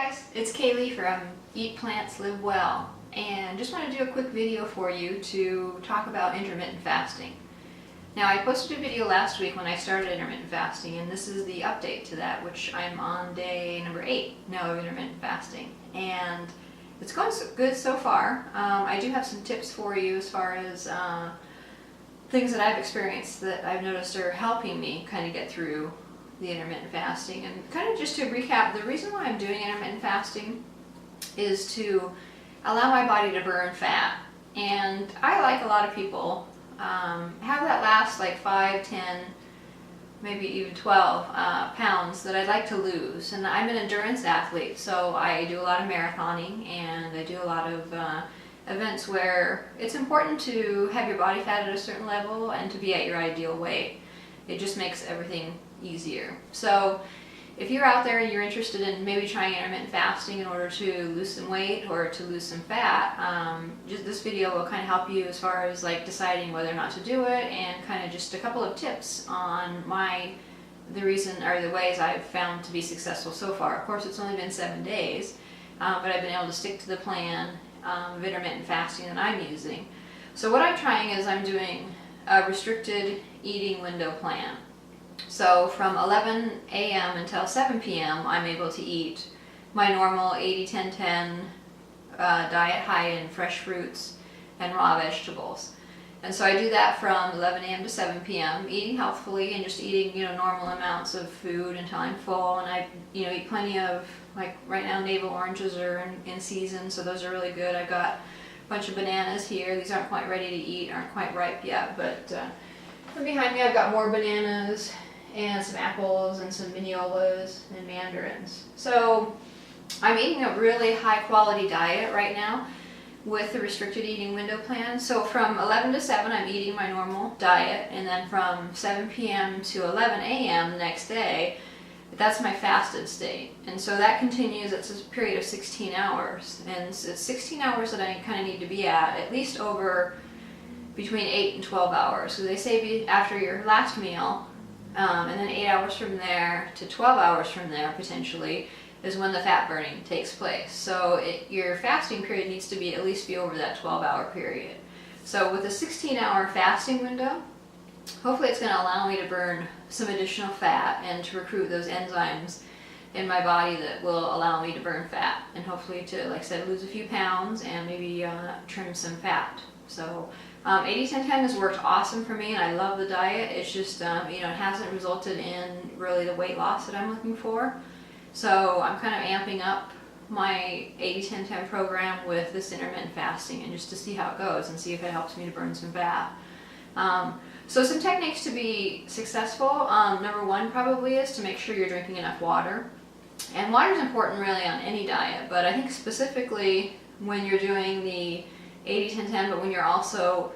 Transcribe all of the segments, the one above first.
guys, it's Kaylee from Eat Plants Live Well, and just want to do a quick video for you to talk about intermittent fasting. Now, I posted a video last week when I started intermittent fasting, and this is the update to that, which I'm on day number 8 now of intermittent fasting, and it's going good so far. I do have some tips for you as far as things that I've experienced that I've noticed are helping me kind of get through the intermittent fasting. And kind of just to recap, the reason why I'm doing intermittent fasting is to allow my body to burn fat. And I, like a lot of people, have that last like 5, 10, maybe even 12 pounds that I'd like to lose. And I'm an endurance athlete, so I do a lot of marathoning and I do a lot of events where it's important to have your body fat at a certain level and to be at your ideal weight. It just makes everything easier. So if you're out there and you're interested in maybe trying intermittent fasting in order to lose some weight or to lose some fat, just this video will kind of help you as far as like deciding whether or not to do it, and kind of just a couple of tips on the reason or the ways I've found to be successful so far. Of course, it's only been 7 days, but I've been able to stick to the plan of intermittent fasting that I'm using. So what I'm trying is I'm doing a restricted eating window plan. So from 11 a.m. until 7 p.m. I'm able to eat my normal 80-10-10 diet high in fresh fruits and raw vegetables. And so I do that from 11 a.m. to 7 p.m. eating healthfully and just eating, normal amounts of food until I'm full. And I, eat plenty of, like right now, navel oranges are in season, so those are really good. I've got a bunch of bananas here. These aren't quite ready to eat, aren't quite ripe yet, but from behind me I've got more bananas and some apples and some migniolas and mandarins. So I'm eating a really high quality diet right now with the restricted eating window plan. So from 11 to 7 I'm eating my normal diet, and then from 7 p.m. to 11 a.m. the next day, that's my fasted state. And so that continues. It's a period of 16 hours, and it's 16 hours that I kind of need to be at least over between 8 and 12 hours. So they say after your last meal, and then 8 hours from there to 12 hours from there potentially is when the fat burning takes place. So your fasting period needs to be at least be over that 12-hour period. So with a 16-hour fasting window, hopefully it's going to allow me to burn some additional fat and to recruit those enzymes in my body that will allow me to burn fat, and hopefully to, like I said, lose a few pounds and maybe trim some fat. So 80-10-10 has worked awesome for me, and I love the diet. It's just, it hasn't resulted in really the weight loss that I'm looking for. So I'm kind of amping up my 80-10-10 program with this intermittent fasting, and just to see how it goes and see if it helps me to burn some fat. So some techniques to be successful. Number 1 probably is to make sure you're drinking enough water. And water is important really on any diet, but I think specifically when you're doing the 80-10-10, but when you're also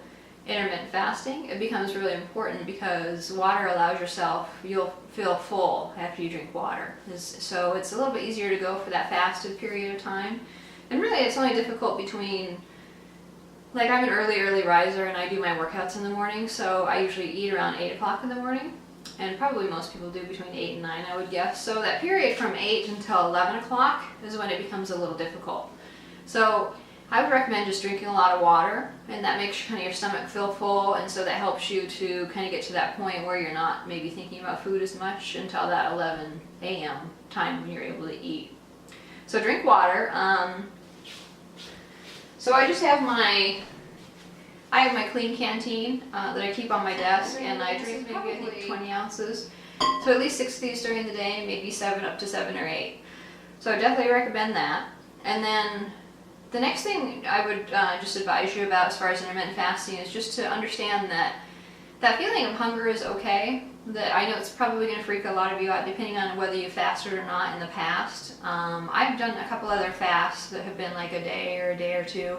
intermittent fasting, it becomes really important because water allows you'll feel full after you drink water. So it's a little bit easier to go for that fasted period of time. And really it's only difficult between, like I'm an early riser and I do my workouts in the morning, so I usually eat around 8 o'clock in the morning. And probably most people do between 8 and 9, I would guess. So that period from 8 until 11 o'clock is when it becomes a little difficult. So I would recommend just drinking a lot of water, and that makes kind of your stomach feel full, and so that helps you to kind of get to that point where you're not maybe thinking about food as much until that 11 a.m. time when you're able to eat. So drink water. So I just have my clean canteen that I keep on my desk, and I drink maybe I think 20 ounces. So at least 6 of these during the day, maybe 7 up to 7 or 8. So I definitely recommend that. And then the next thing I would just advise you about as far as intermittent fasting is just to understand that feeling of hunger is okay. That I know it's probably going to freak a lot of you out depending on whether you fasted or not in the past. I've done a couple other fasts that have been like a day or 2.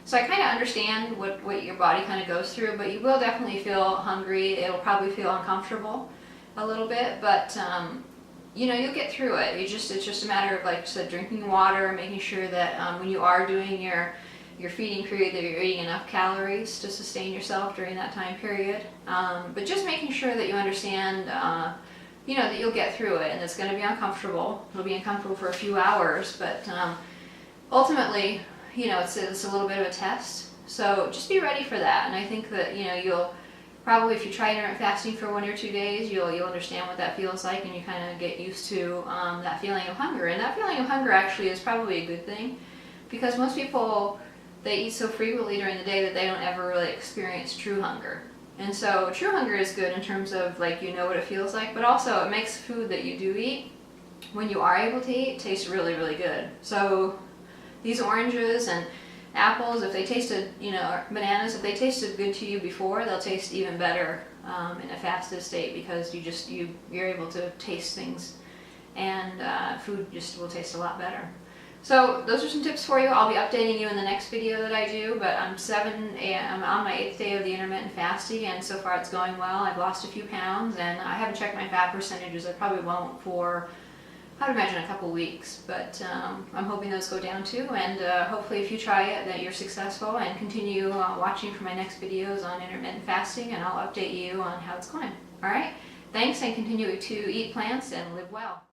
So I kind of understand what your body kind of goes through, but you will definitely feel hungry. It'll probably feel uncomfortable a little bit, but you'll get through it. It's just a matter of, like I said, drinking water, making sure that when you are doing your feeding period that you're eating enough calories to sustain yourself during that time period. But just making sure that you understand that you'll get through it, and it's going to be uncomfortable. It'll be uncomfortable for a few hours, but ultimately, it's a little bit of a test. So just be ready for that. And I think that, you'll probably, if you try intermittent fasting for 1 or 2 days, you'll understand what that feels like, and you kind of get used to that feeling of hunger. And that feeling of hunger actually is probably a good thing, because most people, they eat so frequently during the day that they don't ever really experience true hunger. And so true hunger is good in terms of what it feels like, but also it makes food that you do eat, when you are able to eat, taste really, really good. So these oranges and apples, if they tasted, bananas, if they tasted good to you before, they'll taste even better in a fasted state, because you're able to taste things, and food just will taste a lot better. So those are some tips for you. I'll be updating you in the next video that I do, but I'm on my 8th day of the intermittent fasting, and so far it's going well. I've lost a few pounds, and I haven't checked my fat percentages. I probably won't for, I would imagine, a couple weeks, but I'm hoping those go down too, and hopefully if you try it, that you're successful, and continue watching for my next videos on intermittent fasting, and I'll update you on how it's going. Alright? Thanks, and continue to eat plants and live well.